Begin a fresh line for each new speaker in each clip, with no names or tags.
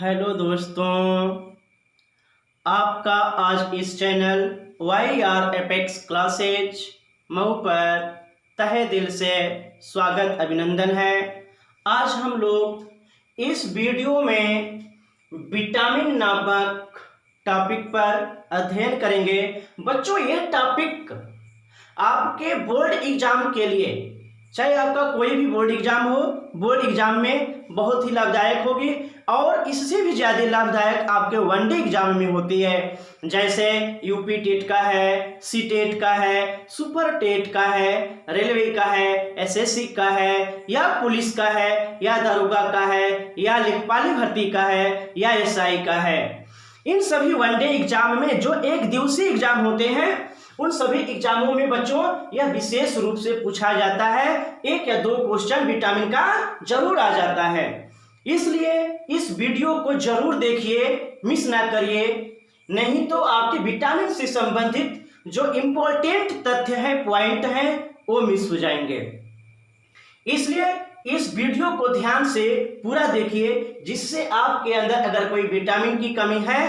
Hello दोस्तों, आपका आज इस channel Y R apex classes Mau पर तहे दिल से स्वागत अभिनंदन है। आज हम लोग इस वीडियो में विटामिन नामक टॉपिक पर अध्ययन करेंगे। बच्चों, यह टॉपिक आपके बोर्ड एग्जाम के लिए, चाहे आपका कोई भी बोर्ड एग्जाम हो, बोर्ड एग्जाम में बहुत ही लाभदायक होगी और इससे भी ज़्यादा लाभदायक आपके वनडे एग्जाम में होती है। जैसे यूपी टेट का है, सी टेट का है, सुपर टेट का है, रेलवे का है, एसएससी का है, या पुलिस का है, या दारोगा का है, या लेखपाली भर्ती का है, या एसआई का है। इन सभी वनडे एग्जाम में जो एक दिवसीय एग्जाम होते हैं, उन सभी एग्जामों में बच्चों यह विशेष रूप से पूछा जाता है। एक या दो क्वेश्चन विटामिन का जरूर आ जाता है, इसलिए इस वीडियो को जरूर देखिए, मिस ना करिए, नहीं तो आपके विटामिन से संबंधित जो इम्पोर्टेंट तथ्य है, पॉइंट हैं, वो मिस हो जाएंगे। इसलिए इस वीडियो को ध्यान से पूरा देखिए, जिससे आपके अंदर अगर कोई विटामिन की कमी है,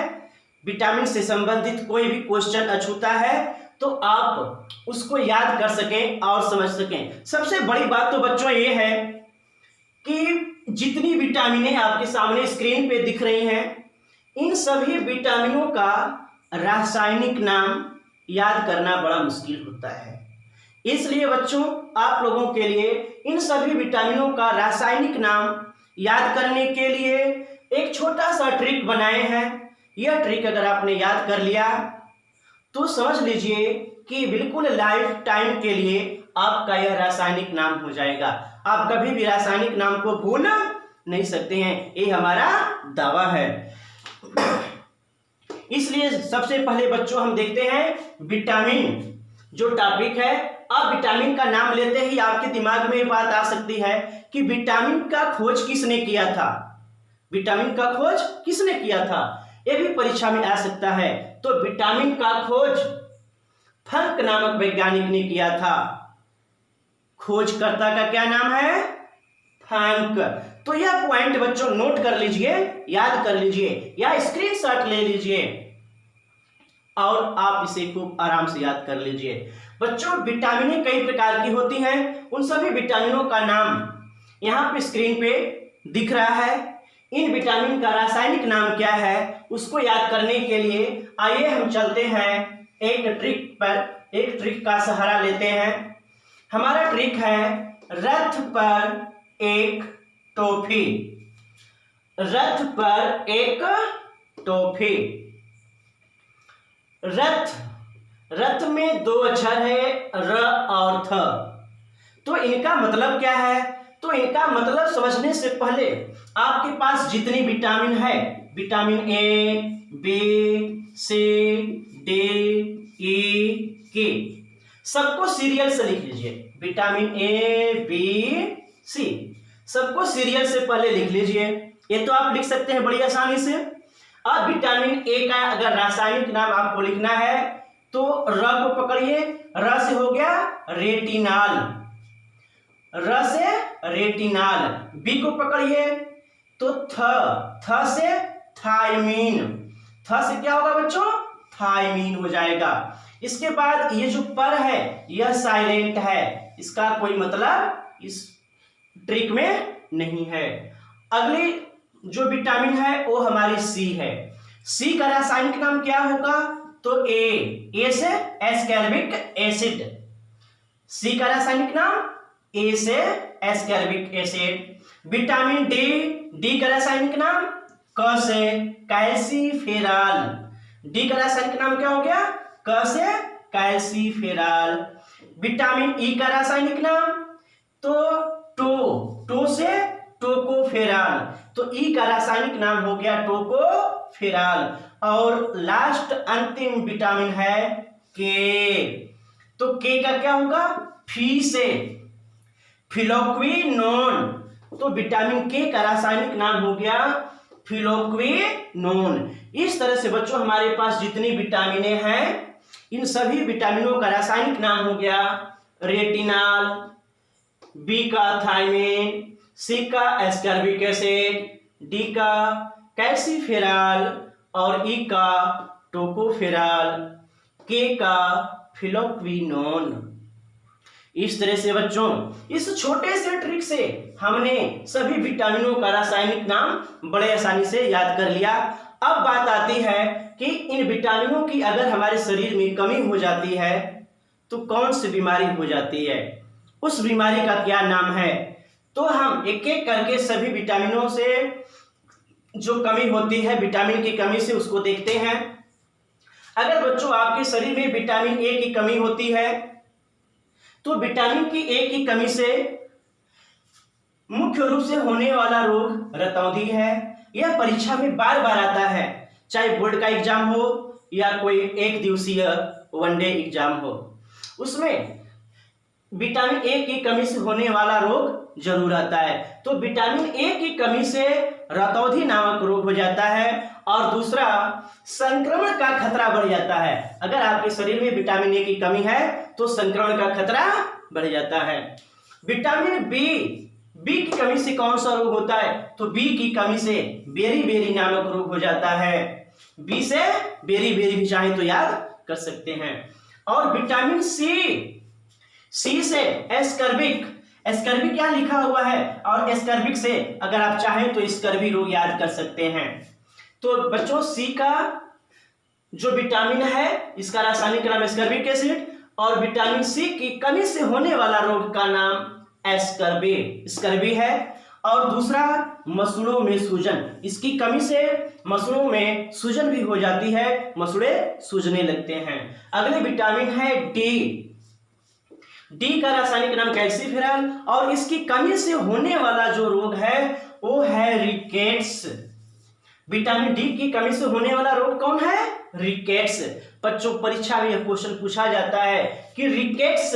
विटामिन से संबंधित कोई भी क्वेश्चन अछूता है, तो आप उसको याद कर सकें और समझ सकें। सबसे बड़ी बात तो बच्चों ये है कि जितनी विटामिनें आपके सामने स्क्रीन पे दिख रही हैं, इन सभी विटामिनों का रासायनिक नाम याद करना बड़ा मुश्किल होता है। इसलिए बच्चों, आप लोगों के लिए इन सभी विटामिनों का रासायनिक नाम याद करने के लिए एक छोटा सा ट्रिक बनाए हैं। यह ट्रिक अगर आपने याद कर लिया तो समझ लीजिए कि बिल्कुल लाइफ टाइम के लिए आपका यह रासायनिक नाम हो जाएगा। आप कभी भी रासायनिक नाम को भूल नहीं सकते हैं, ये हमारा दावा है। इसलिए सबसे पहले बच्चों हम देखते हैं विटामिन जो टॉपिक है। अब विटामिन का नाम लेते ही आपके दिमाग में ये बात आ सकती है कि विटामिन का खोज किसने किया था। विटामिन का खोज किसने किया था, यह भी परीक्षा में आ सकता है। तो विटामिन का खोज फंक नामक वैज्ञानिक ने किया था। खोजकर्ता का क्या नाम है? फंक। तो यह पॉइंट बच्चों नोट कर लीजिए, याद कर लीजिए, या स्क्रीनशॉट ले लीजिए और आप इसे खूब आराम से याद कर लीजिए। बच्चों, विटामिनें कई प्रकार की होती हैं, उन सभी विटामिनों का नाम यहाँ पे स्क्रीन पे दिख रहा है। इन विटामिन का रासायनिक नाम क्या है, उसको याद करने के लिए आइए हम चलते हैं एक ट्रिक पर, एक ट्रिक का सहारा लेते हैं। हमारा ट्रिक है रथ पर एक टॉफी। रथ पर एक टॉफी। रथ, रथ में दो अक्षर है, र और थ। तो इनका मतलब क्या है? तो इनका मतलब समझने से पहले आपके पास जितनी विटामिन है, vitamin A, B, C, D, E, K, सबको सीरियल से लिख लीजिए। विटामिन ए, बी, सी, सबको सीरियल से पहले लिख लीजिए। ये तो आप लिख सकते हैं बड़ी आसानी से। अब विटामिन ए का अगर रासायनिक नाम आपको लिखना है तो र को पकड़िए, र से हो गया रेटिनाल, र से रेटिनाल। बी को पकड़िए तो थ से थायमीन, थ से क्या होगा बच्चों? थायमीन हो जाएगा। इसके बाद ये जो पर है यह साइलेंट है, इसका कोई मतलब इस ट्रिक में नहीं है। अगली जो विटामिन है वो हमारी सी है। सी का रासायनिक नाम क्या होगा? तो ए से एस्कॉर्बिक एसिड। सी का रासायनिक नाम ए से ascorbic acid. Vitamin D, D का रासायनिक नाम क से कैल्सीफेरॉल। डी का रासायनिक नाम क्या हो गया? क से कैल्सीफेरॉल। विटामिन ई का रासायनिक नाम तो टो से टोकोफेरॉल। तो ई का रासायनिक नाम हो गया टोकोफेरॉल। और लास्ट अंतिम विटामिन है के। तो के का क्या होगा? फी से फिलोक्विनोन। तो विटामिन के का रासायनिक नाम हो गया फिलोक्विनोन। इस तरह से बच्चों हमारे पास जितनी विटामिनें हैं, इन सभी विटामिनों का रासायनिक नाम हो गया रेटिनाल, बी का थायमीन, सी का एस्कॉर्बिक एसिड, डी का कैल्सीफेरॉल और ई का टोकोफेरॉल, के का फिलोक्विनोन। इस तरह से बच्चों इस छोटे से ट्रिक से हमने सभी विटामिनों का रासायनिक नाम बड़े आसानी से याद कर लिया। अब बात आती है कि इन विटामिनों की अगर हमारे शरीर में कमी हो जाती है तो कौन सी बीमारी हो जाती है, उस बीमारी का क्या नाम है। तो हम एक एक करके सभी विटामिनों से जो कमी होती है, विटामिन की कमी से उसको देखते हैं। अगर बच्चों आपके शरीर में विटामिन ए की कमी होती है तो विटामिन की ए की कमी से मुख्य रूप से होने वाला रोग रतौंधी है। यह परीक्षा में बार बार आता है, चाहे बोर्ड का एग्जाम हो या कोई एक दिवसीय वनडे एग्जाम हो, उसमें विटामिन ए की कमी से होने वाला रोग जरूर आता है। तो विटामिन ए की कमी से रतौंधी नामक रोग हो जाता है और दूसरा संक्रमण का खतरा बढ़ जाता है। अगर आपके शरीर में विटामिन ए की कमी है तो संक्रमण का खतरा बढ़ जाता है। विटामिन बी की कमी से कौन सा रोग होता है, तो बी की कमी से बेरी नामक रोग हो जाता है। बी से बेरी भी चाहे तो याद कर सकते हैं। और विटामिन सी से एस्कर्बिक क्या लिखा हुआ है, और एस्कर्बिक से अगर आप चाहें तो स्कर्वी रोग याद कर सकते हैं। तो बच्चों सी का जो विटामिन है इसका रासायनिक नाम एस्कर्बिक एसिड, और विटामिन सी की कमी से होने वाला रोग का नाम स्कर्वी है। और दूसरा मसूड़ों में सूजन, इसकी कमी से मसूड़ों में सूजन भी हो जाती है, मसूड़े सूजने लगते हैं। अगले विटामिन है डी का रासायनिक नाम कैल्सीफेरॉल, और इसकी कमी से होने वाला जो रोग है वो है रिकेट्स। विटामिन डी की कमी से होने वाला रोग कौन है, रिकेट्स। बच्चों परीक्षा में यह क्वेश्चन पूछा जाता है कि रिकेट्स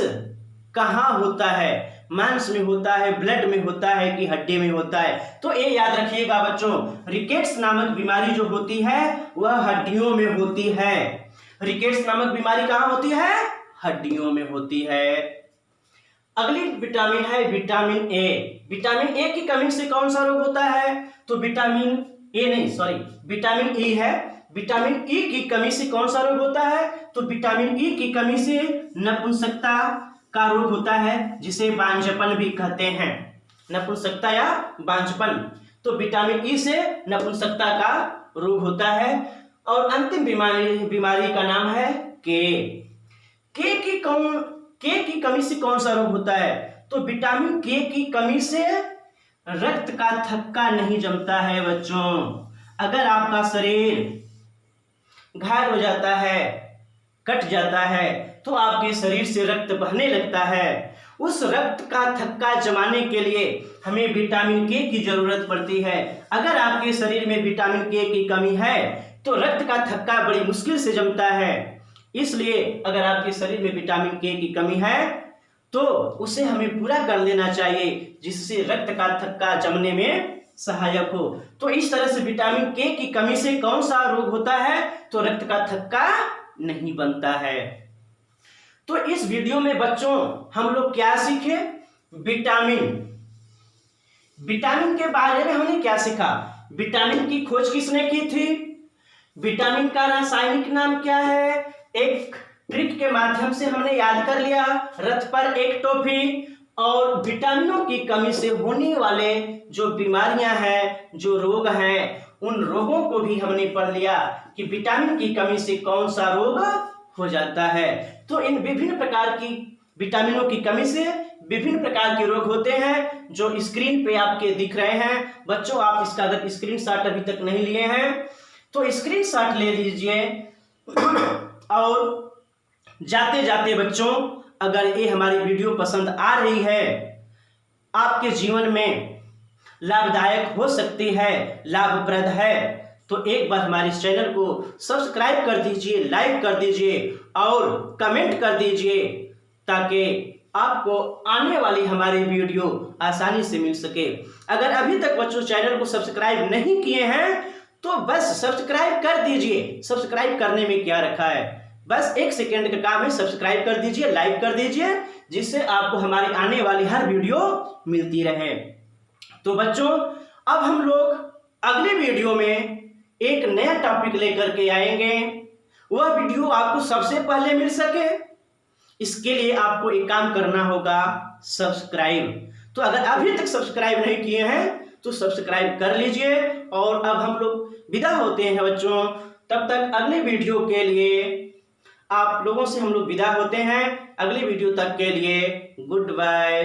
कहाँ होता है, मांस में होता है, ब्लड में होता है कि हड्डी में होता है। तो ये याद रखिएगा बच्चों, रिकेट्स नामक बीमारी जो होती है वह हड्डियों में होती है। रिकेट्स नामक बीमारी कहाँ होती है, हड्डियों में होती है। अगली विटामिन है विटामिन ए। विटामिन ए की कमी से कौन सा रोग होता है, तो विटामिन ई है। विटामिन ई की कमी से कौन सा रोग होता है, तो विटामिन ई की कमी से नपुंसकता का रोग होता है, जिसे बांझपन भी कहते हैं, नपुंसकता या बांझपन। तो विटामिन ई से नपुंसकता का रोग होता है। और अंतिम बीमारी का नाम है के की कमी से कौन सा रोग होता है, तो विटामिन के की कमी से रक्त का थक्का नहीं जमता है। बच्चों अगर आपका शरीर घायल हो जाता है, कट जाता है, तो आपके शरीर से रक्त बहने लगता है। उस रक्त का थक्का जमाने के लिए हमें विटामिन के की जरूरत पड़ती है। अगर आपके शरीर में विटामिन के की कमी है तो रक्त का थक्का बड़ी मुश्किल से जमता है। इसलिए अगर आपके शरीर में विटामिन के की कमी है तो उसे हमें पूरा कर लेना चाहिए, जिससे रक्त का थक्का जमने में सहायक हो। तो इस तरह से विटामिन के की कमी से कौन सा रोग होता है, तो रक्त का थक्का नहीं बनता है। तो इस वीडियो में बच्चों हम लोग क्या सीखे, विटामिन के बारे में हमने क्या सीखा, विटामिन की खोज किसने की थी, विटामिन का रासायनिक नाम क्या है, एक ट्रिक के माध्यम से हमने याद कर लिया, रथ पर एक टोपी। और विटामिनों की कमी से होने वाले जो बीमारियां हैं, जो रोग हैं, उन रोगों को भी हमने पढ़ लिया कि विटामिन की कमी से कौन सा रोग हो जाता है। तो इन विभिन्न प्रकार की विटामिनों की कमी से विभिन्न प्रकार के रोग होते हैं, जो स्क्रीन पे आपके दिख रहे हैं। बच्चों आप इसका अगर स्क्रीनशॉट अभी तक नहीं लिए हैं तो स्क्रीनशॉट ले लीजिए। और जाते जाते बच्चों अगर ये हमारी वीडियो पसंद आ रही है, आपके जीवन में लाभदायक हो सकती है, लाभप्रद है, तो एक बार हमारे इस चैनल को सब्सक्राइब कर दीजिए, लाइक कर दीजिए और कमेंट कर दीजिए, ताकि आपको आने वाली हमारी वीडियो आसानी से मिल सके। अगर अभी तक बच्चों चैनल को सब्सक्राइब नहीं किए हैं तो बस सब्सक्राइब कर दीजिए। सब्सक्राइब करने में क्या रखा है, बस 1 सेकेंड का काम है, सब्सक्राइब कर दीजिए, लाइक कर दीजिए, जिससे आपको हमारी आने वाली हर वीडियो मिलती रहे। तो बच्चों अब हम लोग अगले वीडियो में एक नया टॉपिक लेकर के आएंगे। वह वीडियो आपको सबसे पहले मिल सके, इसके लिए आपको एक काम करना होगा, सब्सक्राइब। तो अगर अभी तक सब्सक्राइब नहीं किए हैं तो सब्सक्राइब कर लीजिए। और अब हम लोग विदा होते हैं बच्चों, तब तक अगले वीडियो के लिए आप लोगों से हम लोग विदा होते हैं। अगले वीडियो तक के लिए गुड बाय।